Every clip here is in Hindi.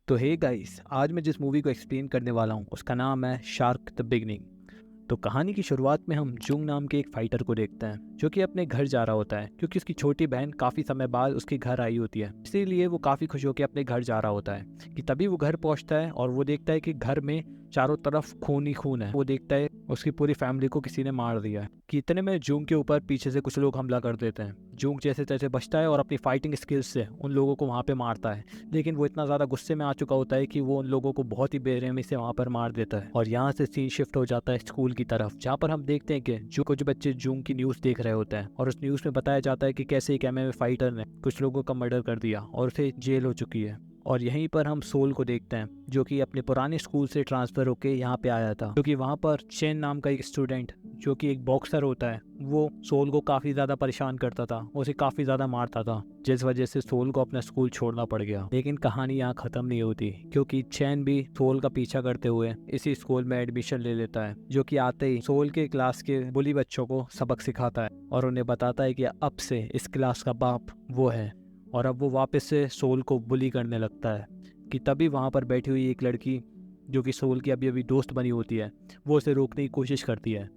तो हे गाइस, आज मैं जिस मूवी को एक्सप्लेन करने वाला हूँ उसका नाम है शार्क द बिगनिंग। तो कहानी की शुरुआत में हम जुंग नाम के एक फाइटर को देखते हैं जो कि अपने घर जा रहा होता है क्योंकि उसकी छोटी बहन काफ़ी समय बाद उसके घर आई होती है। इसीलिए वो काफ़ी खुश होकर अपने घर जा रहा होता है कि तभी वो घर पहुंचता है और वो देखता है कि घर में चारों तरफ खून ही खून है। वो देखता है उसकी पूरी फैमिली को किसी ने मार दिया है कि इतने में जुंग के ऊपर पीछे से कुछ लोग हमला कर देते हैं। जुंग जैसे तैसे बचता है और अपनी फाइटिंग स्किल्स से उन लोगों को वहाँ पे मारता है, लेकिन वो इतना ज़्यादा गुस्से में आ चुका होता है कि वो उन लोगों को बहुत ही बेरहमी से वहाँ पर मार देता है। और यहाँ से सीन शिफ्ट हो जाता है स्कूल की तरफ, जहाँ पर हम देखते हैं कि जो कुछ बच्चे जुंग की न्यूज़ देख रहे होते हैं और उस न्यूज़ में बताया जाता है कि कैसे एक एमएमए फाइटर ने कुछ लोगों का मर्डर कर दिया और उसे जेल हो चुकी है। और यहीं पर हम सोल को देखते हैं जो कि अपने पुराने स्कूल से ट्रांसफ़र होके यहाँ पे आया था, क्योंकि वहाँ पर चेन नाम का एक स्टूडेंट जो कि एक बॉक्सर होता है वो सोल को काफ़ी ज़्यादा परेशान करता था, उसे काफ़ी ज़्यादा मारता था, जिस वजह से सोल को अपना स्कूल छोड़ना पड़ गया। लेकिन कहानी यहाँ ख़त्म नहीं होती, क्योंकि चैन भी सोल का पीछा करते हुए इसी स्कूल में एडमिशन ले लेता है, जो कि आते ही सोल के क्लास के बुली बच्चों को सबक सिखाता है और उन्हें बताता है कि अब से इस क्लास का बाप वो है। और अब वो वापस से सोल को बुली करने लगता है कि तभी वहाँ पर बैठी हुई एक लड़की जो कि सोल की अभी अभी दोस्त बनी होती है, वो उसे रोकने की कोशिश करती है,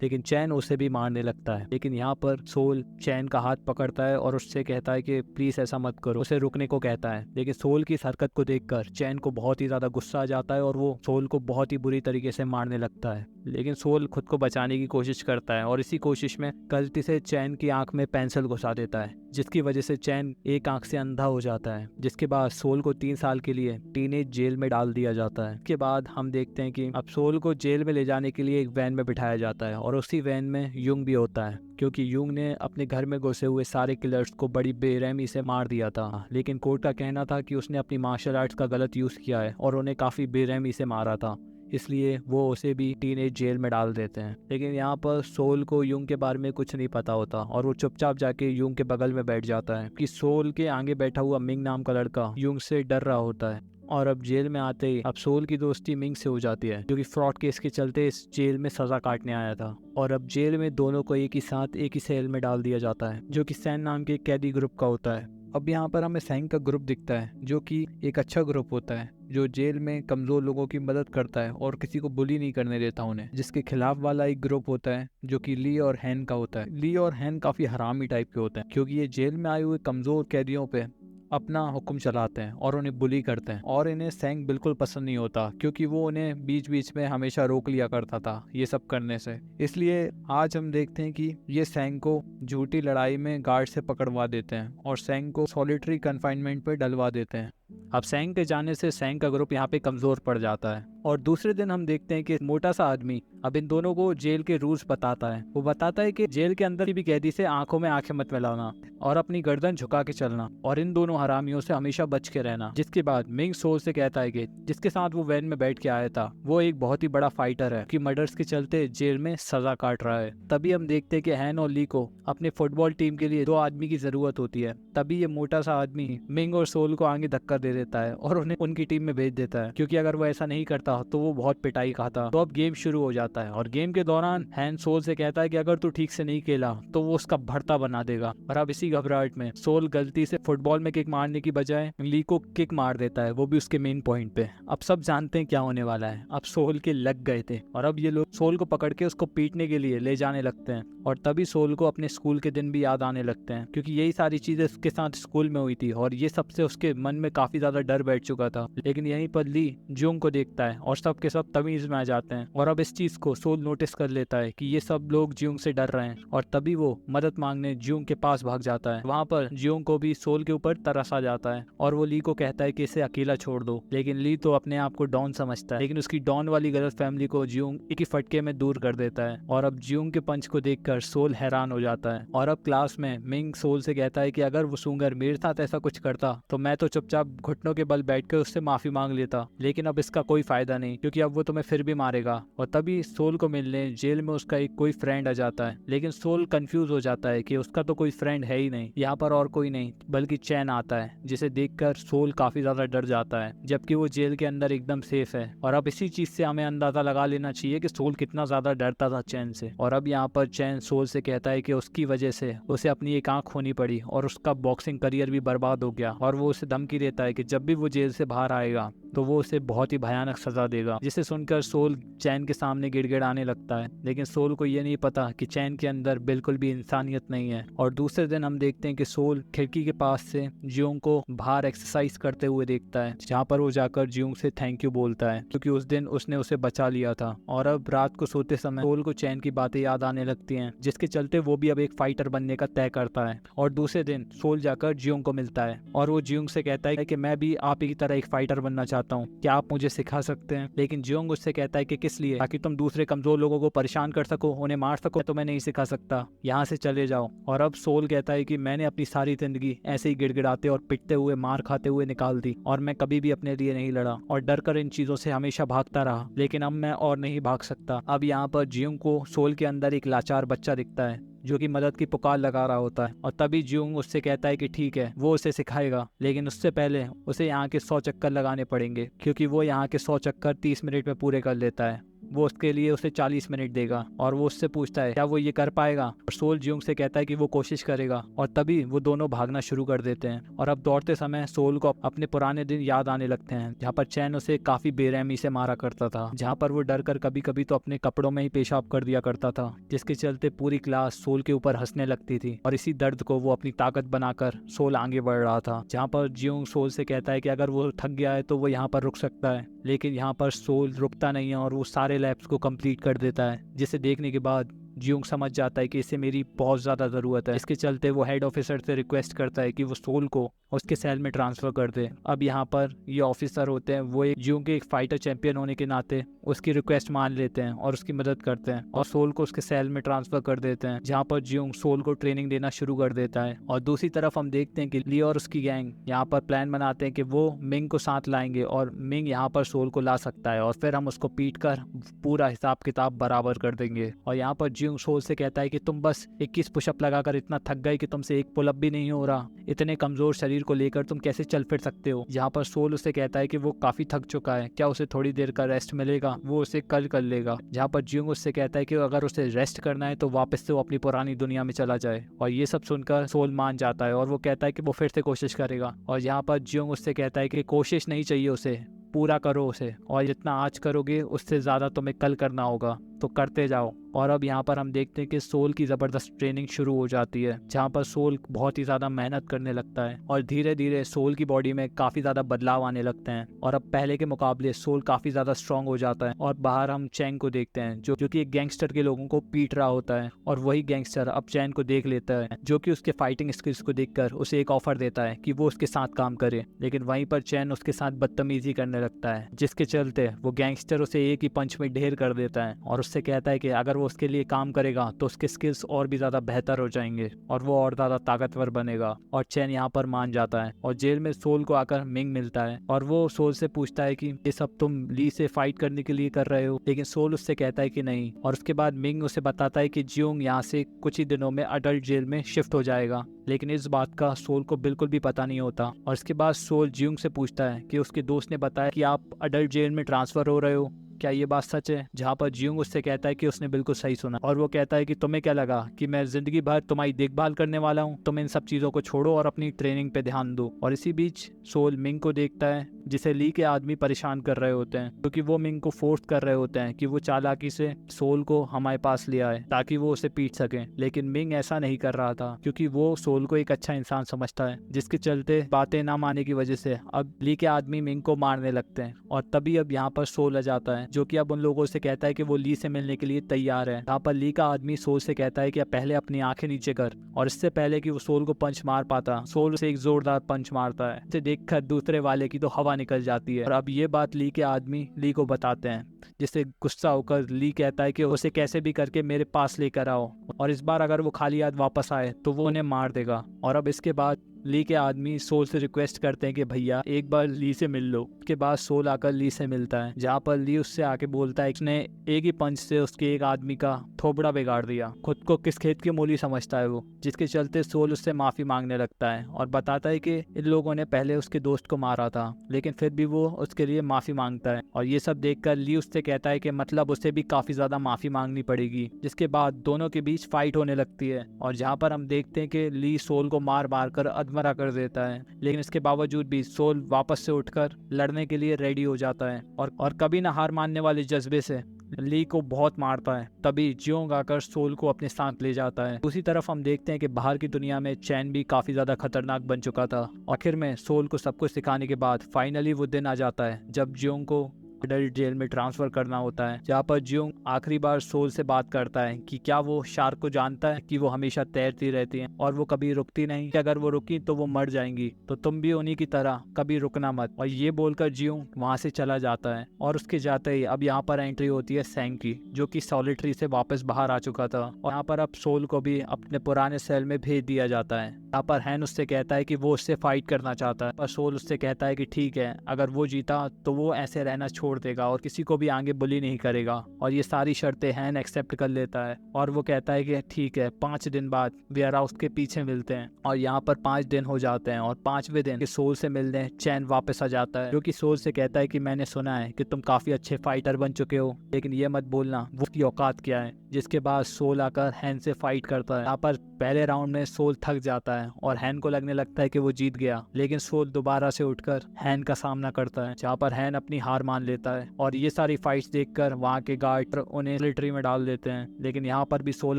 लेकिन चैन उसे भी मारने लगता है। लेकिन यहाँ पर सोल चैन का हाथ पकड़ता है और उससे कहता है कि प्लीज़ ऐसा मत करो, उसे रुकने को कहता है। लेकिन सोल की इस हरकत को देखकर चैन को बहुत ही ज़्यादा गुस्सा आ जाता है और वो सोल को बहुत ही बुरी तरीके से मारने लगता है। लेकिन सोल खुद को बचाने की कोशिश करता है और इसी कोशिश में गलती से चैन की आंख में पेंसिल घुसा देता है, जिसकी वजह से चैन एक आंख से अंधा हो जाता है। जिसके बाद सोल को 3 साल के लिए टीनेज जेल में डाल दिया जाता है। इसके बाद हम देखते हैं कि अब सोल को जेल में ले जाने के लिए एक वैन में बिठाया जाता है और उसी वैन में युंग भी होता है, क्योंकि युंग ने अपने घर में घुसे हुए सारे किलर्स को बड़ी बेरहमी से मार दिया था। लेकिन कोर्ट का कहना था कि उसने अपनी मार्शल आर्ट्स का गलत यूज़ किया है और उन्हें काफ़ी बेरहमी से मारा था, इसलिए वो उसे भी टीनेज जेल में डाल देते हैं। लेकिन यहाँ पर सोल को युंग के बारे में कुछ नहीं पता होता और वो चुपचाप जाके युंग के बगल में बैठ जाता है कि सोल के आगे बैठा हुआ मिंग नाम का लड़का युंग से डर रहा होता है। और अब जेल में आते ही अब सोल की दोस्ती मिंग से हो जाती है, जो कि फ्रॉड केस के चलते इस जेल में सजा काटने आया था। और अब जेल में दोनों को एक ही साथ एक ही सेल में डाल दिया जाता है, जो कि सैन नाम के कैदी ग्रुप का होता है। अब यहाँ पर हमें सैंग का ग्रुप दिखता है, जो कि एक अच्छा ग्रुप होता है जो जेल में कमजोर लोगों की मदद करता है और किसी को बुली नहीं करने देता उन्हें। जिसके खिलाफ वाला एक ग्रुप होता है जो कि ली और हैन का होता है। ली और हैन काफी हरामी टाइप के होते हैं, क्योंकि ये जेल में आए हुए कमजोर कैदियों पे अपना हुक्म चलाते हैं और उन्हें बुली करते हैं। और इन्हें सैंग बिल्कुल पसंद नहीं होता, क्योंकि वो उन्हें बीच बीच में हमेशा रोक लिया करता था ये सब करने से। इसलिए आज हम देखते हैं कि ये सैंग को झूठी लड़ाई में गार्ड से पकड़वा देते हैं और सैंग को सॉलिटरी कन्फाइनमेंट पे डलवा देते हैं। अब सैंग के जाने से सैंग का ग्रुप यहाँ पे कमजोर पड़ जाता है। और दूसरे दिन हम देखते हैं कि मोटा सा आदमी अब इन दोनों को जेल के रूल्स बताता है। वो बताता है कि जेल के अंदर भी कैदी से आंखों में आंखें मत मिलाना और अपनी गर्दन झुका के चलना और इन दोनों हरामियों से हमेशा बच के रहना। जिसके बाद मिंग सोल से कहता है कि जिसके साथ वो वैन में बैठ के आया था वो एक बहुत ही बड़ा फाइटर है कि मर्डर्स के चलते जेल में सजा काट रहा है। तभी हम देखते हैं कि हैन और ली को अपने फुटबॉल टीम के लिए 2 आदमी की जरूरत होती है। तभी ये मोटा सा आदमी मिंग और सोल को आगे धक्का दे देता है और उन्हें उनकी टीम में भेज देता है, क्योंकि अगर वो ऐसा नहीं करता तो वो बहुत पिटाई खाता। तो अब गेम शुरू हो जाता है और गेम के दौरान हैन सोल से कहता है कि अगर तू ठीक से नहीं खेला तो वो उसका भरता बना देगा। और अब इसी घबराहट में सोल गलती से फुटबॉल में किक मारने की बजाय ली को किक मार देता है, वो भी उसके मेन पॉइंट पे। अब सब जानते हैं क्या होने वाला है। अब सोल के लग गए थे और अब ये लोग सोल को पकड़ के उसको पीटने के लिए ले जाने लगते हैं। और तभी सोल को अपने स्कूल के दिन भी याद आने लगते हैं, क्योंकि यही सारी चीजें उसके साथ स्कूल में हुई थी और ये सबसे उसके मन में काफी ज्यादा डर बैठ चुका था। लेकिन यहीं पर ली जुंग को देखता है और सब के सब तमीज में आ जाते हैं। और अब इस चीज को सोल नोटिस कर लेता है कि ये सब लोग जुंग से डर रहे हैं और तभी वो मदद मांगने जुंग के पास भाग जाता है। वहाँ पर जुंग को भी सोल के ऊपर तरस आ जाता है और वो ली को कहता है कि इसे अकेला छोड़ दो। लेकिन ली तो अपने आप को डॉन समझता है, लेकिन उसकी डॉन वाली गलत फैमिली को जुंग एक ही फटके में दूर कर देता है। और अब जुंग के पंच को देखकर सोल हैरान हो जाता है। और अब क्लास में मिंग सोल से कहता है कि अगर वो सूंगर मेरे साथ ऐसा कुछ करता तो मैं तो चुपचाप घुटनों के बल बैठकर उससे माफी मांग लेता, लेकिन अब इसका कोई फायदा नहीं, क्योंकि अब वो तुम्हें फिर भी मारेगा। और तभी सोल को मिलने जेल में उसका एक कोई फ्रेंड आ जाता है, लेकिन सोल कंफ्यूज हो जाता है कि उसका तो कोई फ्रेंड है ही नहीं, यहाँ पर और कोई नहीं बल्कि चैन आता है, जिसे देखकर सोल काफी ज्यादा डर जाता है, जबकि वो जेल के अंदर एकदम सेफ है। और अब इसी चीज से हमें अंदाजा लगा लेना चाहिए कि सोल कितना ज्यादा डरता था चैन से। और अब यहाँ पर चैन सोल से कहता है कि उसकी वजह से उसे अपनी एक आंख खोनी पड़ी और उसका बॉक्सिंग करियर भी बर्बाद हो गया। और वो उसे धमकी देता है कि जब भी वो जेल से बाहर आएगा तो वो उसे बहुत ही भयानक सजा देगा, जिसे सुनकर सोल चैन के सामने गिड़गिड़ाने लगता है। लेकिन सोल को ये नहीं पता कि चैन के अंदर बिल्कुल भी इंसानियत नहीं है। और दूसरे दिन हम देखते हैं कि सोल खिड़की के पास से जियोंग को बाहर एक्सरसाइज करते हुए देखता है, जहाँ पर वो जाकर जियोंग से थैंक यू बोलता है, क्योंकि उस दिन उसने उसे बचा लिया था। और अब रात को सोते समय सोल को चैन की बातें याद आने लगती हैं, जिसके चलते वो भी अब एक फाइटर बनने का तय करता है। और दूसरे दिन सोल जाकर जियोंग को मिलता है और वो जियोंग से कहता है कि मैं भी आप ही की तरह एक फाइटर बनना चाहता हूँ, क्या आप मुझे सिखा सकते हैं? लेकिन जियोंग उससे कहता है कि किस लिए? ताकि तुम दूसरे कमजोर लोगों को परेशान कर सको, उन्हें मार सको। तो मैं नहीं सिखा सकता, यहाँ से चले जाओ। और अब सोल कहता है कि मैंने अपनी सारी जिंदगी ऐसे ही गिड़गिड़ाते और पिटते हुए, मार खाते हुए निकाल दी, और मैं कभी भी अपने लिए नहीं लड़ा और डर कर इन चीजों से हमेशा भागता रहा। लेकिन अब मैं और नहीं भाग सकता। अब यहाँ पर जियोंग को सोल के अंदर एक लाचार बच्चा दिखता है जो कि मदद की पुकार लगा रहा होता है। और तभी जियोंग उससे कहता है कि ठीक है, वो उसे सिखाएगा, लेकिन उससे पहले उसे यहाँ के 100 चक्कर लगाने पड़ेंगे, क्योंकि वो यहाँ के 100 चक्कर 30 मिनट में पूरे कर लेता है। वो उसके लिए उसे 40 मिनट देगा। और वो उससे पूछता है क्या वो ये कर पाएगा, और सोल जियोंग से कहता है कि वो कोशिश करेगा। और तभी वो दोनों भागना शुरू कर देते हैं। और अब दौड़ते समय सोल को अपने पुराने दिन याद आने लगते हैं, जहाँ पर चैन उसे काफी बेरहमी से मारा करता था, जहाँ पर वो डर कर कभी कभी तो अपने कपड़ों में ही पेशाब कर दिया करता था, जिसके चलते पूरी क्लास सोल के ऊपर हंसने लगती थी। और इसी दर्द को वो अपनी ताकत बनाकर सोल आगे बढ़ रहा था, जहाँ पर जियोंग सोल से कहता है कि अगर वो थक गया है तो वो यहाँ पर रुक सकता है। लेकिन यहाँ पर सोल रुकता नहीं है और वो सारे लैब्स को कंप्लीट कर देता है, जिसे देखने के बाद जियोंग समझ जाता है कि इसे मेरी बहुत ज़्यादा ज़रूरत है। इसके चलते वो हेड ऑफिसर से रिक्वेस्ट करता है कि वो सोल को उसके सेल में ट्रांसफ़र कर दे। अब यहाँ पर ये ऑफिसर होते हैं, वो एक जियोंग के एक फाइटर चैंपियन होने के नाते उसकी रिक्वेस्ट मान लेते हैं और उसकी मदद करते हैं और सोल को उसके सेल में ट्रांसफ़र कर देते हैं, जहाँ पर जियोंग सोल को ट्रेनिंग देना शुरू कर देता है। और दूसरी तरफ हम देखते हैं कि ली और उसकी गैंग यहाँ पर प्लान बनाते हैं कि वो मिंग को साथ लाएंगे और मिंग यहाँ पर सोल को ला सकता है, और फिर हम उसको पीट कर पूरा हिसाब किताब बराबर कर देंगे। और यहाँ पर जियोंग सोल से कहता है कि तुम बस 21 पुशअप लगाकर इतना थक गए कि तुमसे एक पुलअप भी नहीं हो रहा, इतने कमजोर शरीर को लेकर तुम कैसे चल फिर सकते हो? यहाँ पर सोल उसे कहता है कि वो काफी थक चुका है, क्या उसे थोड़ी देर का रेस्ट मिलेगा? वो उसे कल कर लेगा। जहाँ पर जियोंग उससे कहता है कि अगर उसे रेस्ट करना है तो वापस से वो अपनी पुरानी दुनिया में चला जाए। और ये सब सुनकर सोल मान जाता है और वो कहता है कि वो फिर से कोशिश करेगा। और यहाँ पर जियोंग उससे कहता है कि कोशिश नहीं चाहिए उसे, पूरा करो उसे, और जितना आज करोगे उससे ज़्यादा तुम्हें कल करना होगा, तो करते जाओ। और अब यहाँ पर हम देखते हैं कि सोल की ज़बरदस्त ट्रेनिंग शुरू हो जाती है, जहाँ पर सोल बहुत ही ज़्यादा मेहनत करने लगता है और धीरे धीरे सोल की बॉडी में काफ़ी ज़्यादा बदलाव आने लगते हैं। और अब पहले के मुकाबले सोल काफ़ी ज़्यादा स्ट्रांग हो जाता है। और बाहर हम चैंग को देखते हैं, जो कि एक गैंगस्टर के लोगों को पीट रहा होता है। और वही गैंगस्टर अब चैन को देख लेता है, जो कि उसके फाइटिंग स्किल्स को देखकर उसे एक ऑफर देता है कि वो उसके साथ काम करे। लेकिन वहीं पर चैन उसके साथ बदतमीजी करने लगता है, जिसके चलते वो गैंगस्टर उसे एक ही पंच में ढेर कर देता है और उससे कहता है कि अगर वो उसके लिए काम करेगा तो उसके स्किल्स और भी ज्यादा बेहतर हो जाएंगे और वो और ज्यादा ताकतवर बनेगा। और चैन यहाँ पर मान जाता है। और जेल में सोल को आकर मिंग मिलता है और वो सोल से पूछता है कि ये सब तुम ली से फाइट करने के लिए कर रहे हो? लेकिन सोल उससे कहता है कि नहीं। और उसके बाद मिंग उसे बताता है कि जियोंग यहाँ से कुछ ही दिनों में अडल्ट जेल में शिफ्ट हो जाएगा, लेकिन इस बात का सोल को बिल्कुल भी पता नहीं होता। और इसके बाद सोल जियोंग से पूछता है कि उसके दोस्त ने बताया कि आप अडल्ट जेल में ट्रांसफर हो रहे हो, क्या ये बात सच है? जहाँ पर जियोंग उससे कहता है कि उसने बिल्कुल सही सुना। और वो कहता है कि तुम्हें क्या लगा कि मैं जिंदगी भर तुम्हारी देखभाल करने वाला हूँ? तुम इन सब चीजों को छोड़ो और अपनी ट्रेनिंग पे ध्यान दो। और इसी बीच सोल मिंग को देखता है, जिसे ली के आदमी परेशान कर रहे होते हैं, क्योंकि वो मिंग को फोर्स कर रहे होते हैं कि वो चालाकी से सोल को हमारे पास ले आए ताकि वो उसे पीट सके। लेकिन मिंग ऐसा नहीं कर रहा था, क्योंकि वो सोल को एक अच्छा इंसान समझता है, जिसके चलते बातें ना मानने की वजह से अब ली के आदमी मिंग को मारने लगते हैं। और तभी अब यहाँ पर सोल आ जाता है, जो कि अब उन लोगों से कहता है कि वो ली से मिलने के लिए तैयार है। यहाँ पर ली का आदमी सोल से कहता है कि अब पहले अपनी आंखें नीचे कर। और इससे पहले कि वो सोल को पंच मार पाता, सोल उसे एक जोरदार पंच मारता है। इसे देखकर दूसरे वाले की तो हवा निकल जाती है। और अब ये बात ली के आदमी ली को बताते हैं, जिससे गुस्सा होकर ली कहता है कि उसे कैसे भी करके मेरे पास लेकर आओ, और इस बार अगर वो खाली हाथ वापस आए तो वो उन्हें मार देगा। और अब इसके बाद ली के आदमी सोल से रिक्वेस्ट करते हैं कि भैया एक बार ली से मिल लो। उसके बाद सोल आकर ली से मिलता है, जहाँ पर ली उससे आके बोलता है उसने एक ही पंच से उसके एक आदमी का थोबड़ा बिगाड़ दिया। खुद को किस खेत की मूली समझता है वो, जिसके चलते सोल उससे माफी मांगने लगता है और बताता है कि इन लोगों ने पहले उसके दोस्त को मारा था, लेकिन फिर भी वो उसके लिए माफी मांगता है। और ये सब देखकर ली उससे कहता है कि मतलब उसे भी काफी ज्यादा माफी मांगनी पड़ेगी। जिसके बाद दोनों के बीच फाइट होने लगती है, और जहाँ पर हम देखते हैं कि ली सोल को मार मार कर भटभरा कर देता है, लेकिन इसके बावजूद भी सोल वापस से उठकर लड़ने के लिए रेडी हो जाता है और कभी ना हार मानने वाले जज्बे से ली को बहुत मारता है। तभी जियोंग आकर सोल को अपने साथ ले जाता है। दूसरी तरफ हम देखते हैं कि बाहर की दुनिया में चैन भी काफी ज्यादा खतरनाक बन चुका था। आखिर में सोल को सब कुछ सिखाने के बाद फाइनली वो दिन आ जाता है जब जियोंग को अडल्ट जेल में ट्रांसफर करना होता है, जहाँ पर जियोंग आखिरी बार सोल से बात करता है कि क्या वो शार्क को जानता है कि वो हमेशा तैरती रहती है और वो कभी रुकती नहीं, कि अगर वो रुकी तो वो मर जाएंगी, तो तुम भी उन्हीं की तरह कभी रुकना मत। और ये बोलकर जियोंग वहाँ से चला जाता है और उसके जाते ही अब यहाँ पर एंट्री होती है सैंग की, जो कि सॉलिटरी से वापस बाहर आ चुका था। और यहाँ पर अब सोल को भी अपने पुराने सेल में भेज दिया जाता है। यहाँ पर हैन उससे कहता है कि वो उससे फाइट करना चाहता है, पर सोल उससे कहता है कि ठीक है, अगर वो जीता तो वो ऐसे रहना छोड़ देगा और किसी को भी आगे बुली नहीं करेगा। और ये सारी शर्तें हैन एक्सेप्ट कर लेता है और वो कहता है कि ठीक है, 5 दिन बाद वेयर हाउस के पीछे मिलते हैं। और यहाँ पर 5 दिन हो जाते हैं और 5वें दिन सोल से मिलने चैन वापस आ जाता है, जो कि सोल से कहता है कि मैंने सुना है कि तुम काफी अच्छे फाइटर बन चुके हो, लेकिन ये मत बोलना वो उसकी औकात क्या है। जिसके बाद सोल आकर हैन से फाइट करता है। यहाँ पर पहले राउंड में सोल थक जाता है और हैन को लगने लगता है कि वो जीत गया, लेकिन सोल दोबारा से उठकर हैन का सामना करता है, जहाँ पर हैन अपनी हार मान लेता है। और ये सारी फाइट्स देखकर वहाँ के गार्ड उन्हें मिलिट्री में डाल देते हैं, लेकिन यहाँ पर भी सोल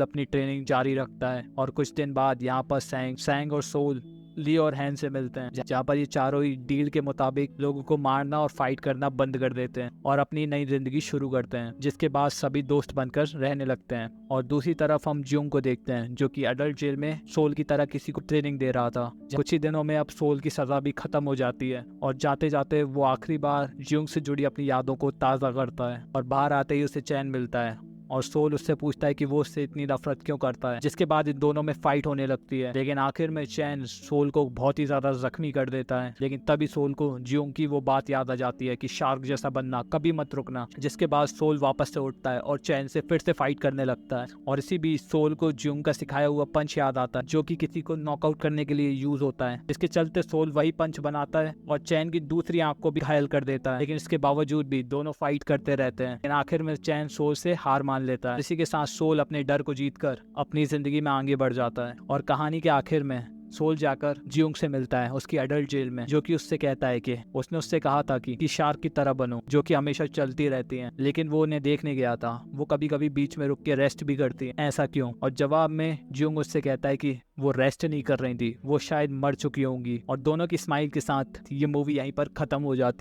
अपनी ट्रेनिंग जारी रखता है। और कुछ दिन बाद यहाँ पर सैंग और सोल ली और हैन से मिलते हैं, जहाँ पर ये चारों ही डील के मुताबिक लोगों को मारना और फाइट करना बंद कर देते हैं और अपनी नई जिंदगी शुरू करते हैं, जिसके बाद सभी दोस्त बनकर रहने लगते हैं। और दूसरी तरफ हम जियोंग को देखते हैं, जो कि अडल्ट जेल में सोल की तरह किसी को ट्रेनिंग दे रहा था। कुछ ही दिनों में अब सोल की सजा भी खत्म हो जाती है और जाते जाते वो आखिरी बार जियोंग से जुड़ी अपनी यादों को ताज़ा करता है और बाहर आते ही उसे चैन मिलता है और सोल उससे पूछता है कि वो उससे इतनी नफरत क्यों करता है। जिसके बाद इन दोनों में फाइट होने लगती है, लेकिन आखिर में चैन सोल को बहुत ही ज्यादा जख्मी कर देता है। लेकिन तभी सोल को जियोंग की वो बात याद आ जाती है कि शार्क जैसा बनना, कभी मत रुकना। जिसके बाद सोल वापस से उठता है और चैन से फिर से फाइट करने लगता है। और इसी बीच सोल को जियोंग का सिखाया हुआ पंच याद आता है, जो कि किसी को नॉकआउट करने के लिए यूज होता है। इसके चलते सोल वही पंच बनाता है और चैन की दूसरी आंख को भी घायल कर देता है, लेकिन इसके बावजूद भी दोनों फाइट करते रहते हैं। लेकिन आखिर में चैन सोल से हार मान लेता है। इसी के साथ सोल अपने डर को जीतकर अपनी जिंदगी में आगे बढ़ जाता है। और कहानी के आखिर में सोल जाकर जियोंग से मिलता है उसकी अडल्ट जेल में, जो कि उससे कहता है कि उसने उससे कहा था कि शार्क की तरह बनो, जो कि हमेशा चलती रहती हैं, लेकिन वो उन्हें देखने गया था, वो कभी कभी बीच में रुक के रेस्ट भी करती है, ऐसा क्यों। और जवाब में जियोंग उससे कहता है कि वो रेस्ट नहीं कर रही थी, वो शायद मर चुकी होंगी। और दोनों की स्माइल के साथ ये मूवी यहीं पर खत्म हो जाती है।